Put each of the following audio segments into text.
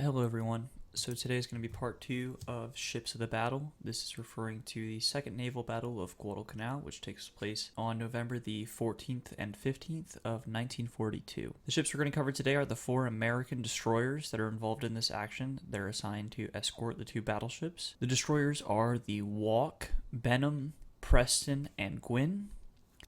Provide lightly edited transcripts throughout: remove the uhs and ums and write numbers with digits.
Hello everyone. So today is going to be part 2 of Ships of the Battle. This is referring to the Second Naval Battle of Guadalcanal, which takes place on November the 14th and 15th of 1942. The ships we're going to cover today are the 4 American destroyers that are involved in this action. They're assigned to escort the 2 battleships. The destroyers are the Walk, Benham, Preston, and Gwyn.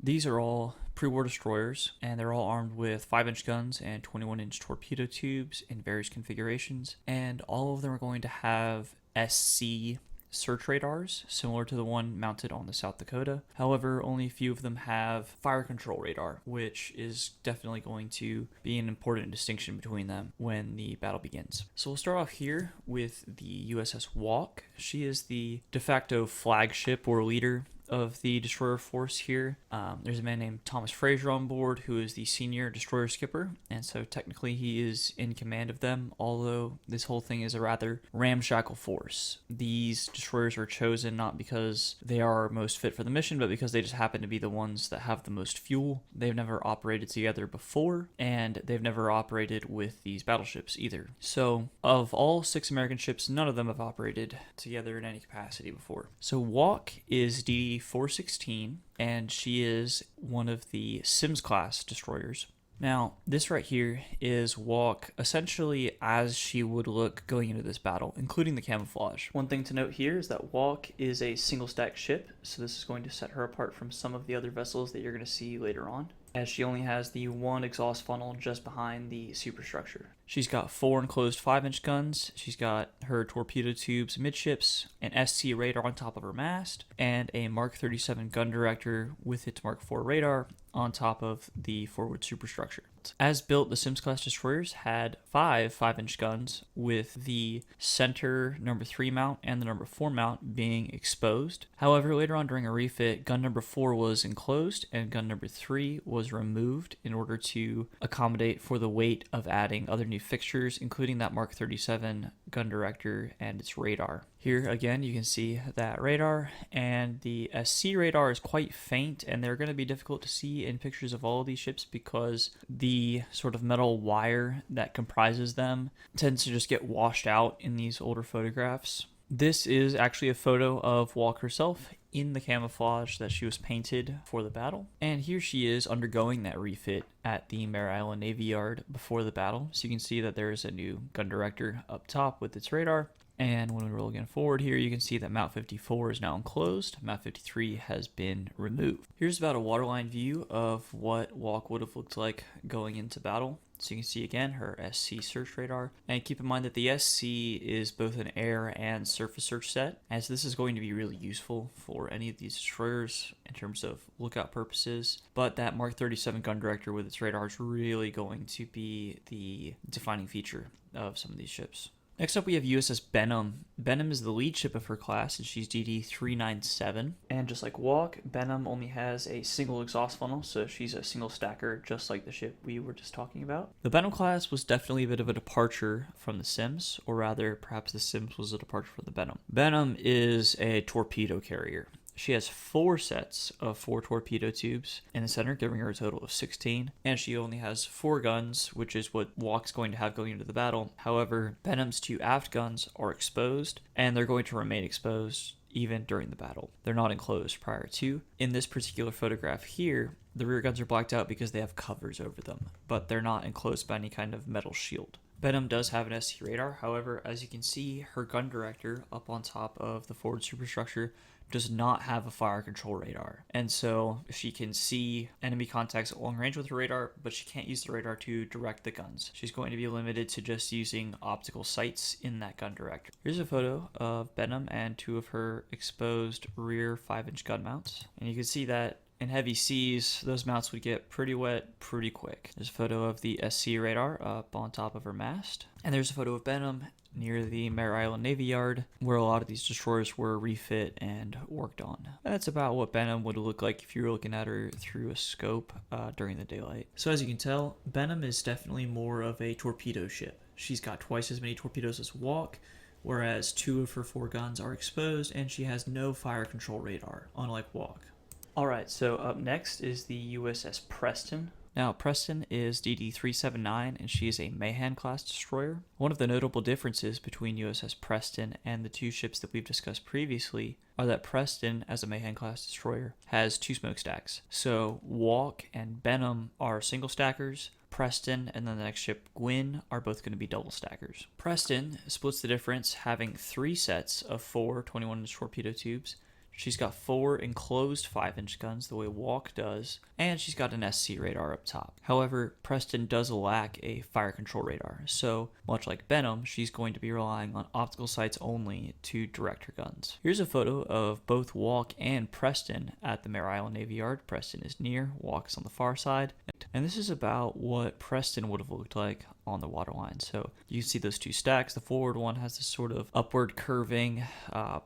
These are all pre-war destroyers, and they're all armed with 5-inch guns and 21-inch torpedo tubes in various configurations, and all of them are going to have SC search radars, similar to the one mounted on the South Dakota. However, only a few of them have fire control radar, which is definitely going to be an important distinction between them when the battle begins. So we'll start off here with the USS Walk. She is the de facto flagship or leader of the destroyer force here. There's a man named Thomas Fraser on board who is the senior destroyer skipper, and so technically he is in command of them, although this whole thing is a rather ramshackle force. These destroyers are chosen not because they are most fit for the mission, but because they just happen to be the ones that have the most fuel. They've never operated together before, and they've never operated with these battleships either. So of all 6 American ships, none of them have operated together in any capacity before. So Walk is DD-416, and she is one of the Sims class destroyers. Now, this right here is Walk essentially as she would look going into this battle, including the camouflage. One thing to note here is that Walk is a single stack ship, so this is going to set her apart from some of the other vessels that you're going to see later on, as she only has the one exhaust funnel just behind the superstructure. She's got 4 enclosed 5-inch guns, she's got her torpedo tubes midships, an SC radar on top of her mast, and a Mark 37 gun director with its Mark 4 radar on top of the forward superstructure. As built, the Sims class destroyers had 5 5-inch guns, with the center number 3 mount and the number 4 mount being exposed. However, later on during a refit, gun number 4 was enclosed and gun number 3 was removed in order to accommodate for the weight of adding other new fixtures, including that Mark 37 gun director and its radar. Here again you can see that radar, and the SC radar is quite faint, and they're going to be difficult to see in pictures of all of these ships because the sort of metal wire that comprises them tends to just get washed out in these older photographs. This is actually a photo of Walk herself in the camouflage that she was painted for the battle. And here she is undergoing that refit at the Mare Island Navy Yard before the battle. So you can see that there is a new gun director up top with its radar. And when we roll again forward here, you can see that Mount 54 is now enclosed. Mount 53 has been removed. Here's about a waterline view of what Walk would have looked like going into battle. So you can see again her SC search radar, and keep in mind that the SC is both an air and surface search set, as this is going to be really useful for any of these destroyers in terms of lookout purposes. But that Mark 37 gun director with its radar is really going to be the defining feature of some of these ships. Next up, we have USS Benham. Benham is the lead ship of her class, and she's DD-397. And just like Walk, Benham only has a single exhaust funnel, so she's a single stacker, just like the ship we were just talking about. The Benham class was definitely a bit of a departure from the Sims, or rather, perhaps the Sims was a departure from the Benham. Benham is a torpedo carrier. She has 4 sets of 4 torpedo tubes in the center, giving her a total of 16, and she only has 4 guns, which is what Walk's going to have going into the battle. However, Benham's 2 aft guns are exposed, and they're going to remain exposed even during the battle. They're not enclosed prior to. In this particular photograph here, the rear guns are blacked out because they have covers over them, but they're not enclosed by any kind of metal shield. Benham does have an SC radar, however, as you can see, her gun director up on top of the forward superstructure does not have a fire control radar. And so she can see enemy contacts at long range with her radar, but she can't use the radar to direct the guns. She's going to be limited to just using optical sights in that gun director. Here's a photo of Benham and 2 of her exposed rear 5-inch gun mounts. And you can see that in heavy seas, those mounts would get pretty wet pretty quick. There's a photo of the SC radar up on top of her mast. And there's a photo of Benham near the Mare Island Navy Yard, where a lot of these destroyers were refit and worked on. That's about what Benham would look like if you were looking at her through a scope during the daylight. So as you can tell, Benham is definitely more of a torpedo ship. She's got twice as many torpedoes as Walk, whereas 2 of her 4 guns are exposed, and she has no fire control radar, unlike Walk. Alright, so up next is the USS Preston. Now, Preston is DD-379, and she is a Mahan-class destroyer. One of the notable differences between USS Preston and the two ships that we've discussed previously are that Preston, as a Mahan-class destroyer, has 2 smokestacks. So Walk and Benham are single stackers. Preston and then the next ship, Gwyn, are both going to be double stackers. Preston splits the difference, having 3 sets of 4 21-inch torpedo tubes. She's got 4 enclosed 5-inch guns the way Walk does, and she's got an SC radar up top. However, Preston does lack a fire control radar, so much like Benham, she's going to be relying on optical sights only to direct her guns. Here's a photo of both Walk and Preston at the Mare Island Navy Yard. Preston is near, Walk is on the far side, and this is about what Preston would have looked like on the waterline. So you can see those 2 stacks. The forward one has this sort of upward curving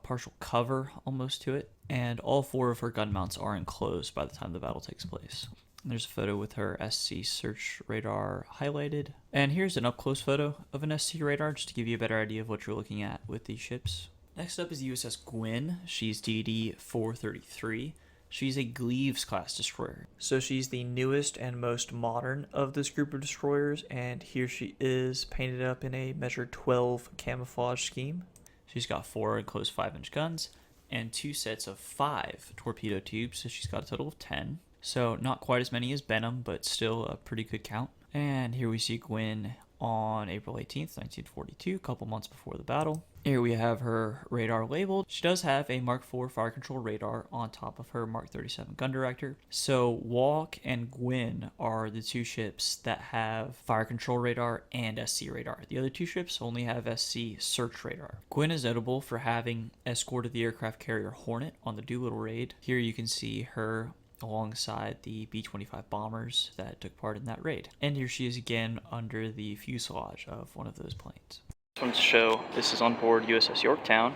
partial cover almost to it, and all 4 of her gun mounts are enclosed by the time the battle takes place. And there's a photo with her SC search radar highlighted, and here's an up close photo of an SC radar just to give you a better idea of what you're looking at with these ships. Next up is the USS Gwyn. She's DD-433. She's a Gleaves-class destroyer. So she's the newest and most modern of this group of destroyers, and here she is painted up in a measure 12 camouflage scheme. She's got 4 enclosed 5-inch guns and 2 sets of 5 torpedo tubes, so she's got a total of 10. So not quite as many as Benham, but still a pretty good count. And here we see Gwyn on April 18th, 1942, a couple months before the battle. Here we have her radar labeled. She does have a Mark IV fire control radar on top of her Mark 37 gun director. So Walk and Gwyn are the 2 ships that have fire control radar and SC radar. The other 2 ships only have SC search radar. Gwyn is notable for having escorted the aircraft carrier Hornet on the Doolittle raid. Here you can see her alongside the B-25 bombers that took part in that raid. And here she is again under the fuselage of one of those planes. Just wanted to show this is on board USS Yorktown,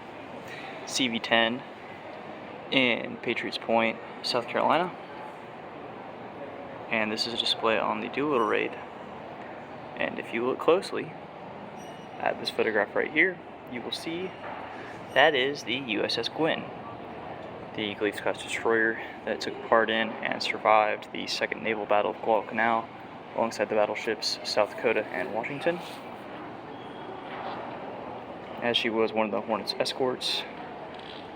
CV-10 in Patriots Point, South Carolina. And this is a display on the Doolittle raid. And if you look closely at this photograph right here, you will see that is the USS Gwyn, the Gleaves-class destroyer that took part in and survived the Second Naval Battle of Guadalcanal alongside the battleships South Dakota and Washington, as she was one of the Hornet's escorts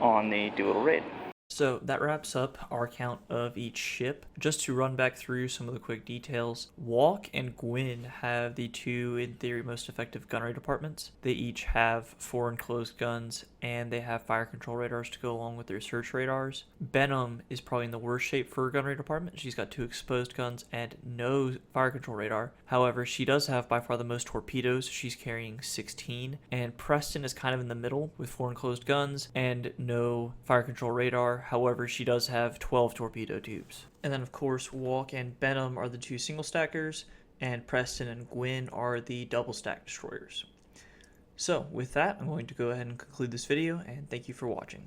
on the Doolittle raid. So that wraps up our count of each ship. Just to run back through some of the quick details, Walk and Gwyn have the 2, in theory, most effective gunnery departments. They each have 4 enclosed guns, and they have fire control radars to go along with their search radars. Benham is probably in the worst shape for her gunnery department. She's got 2 exposed guns and no fire control radar. However, she does have by far the most torpedoes. She's carrying 16. And Preston is kind of in the middle with 4 enclosed guns and no fire control radar. However, she does have 12 torpedo tubes. And then, of course, Walk and Benham are the 2 single stackers, and Preston and Gwyn are the double stack destroyers. So, with that, I'm going to go ahead and conclude this video, and thank you for watching.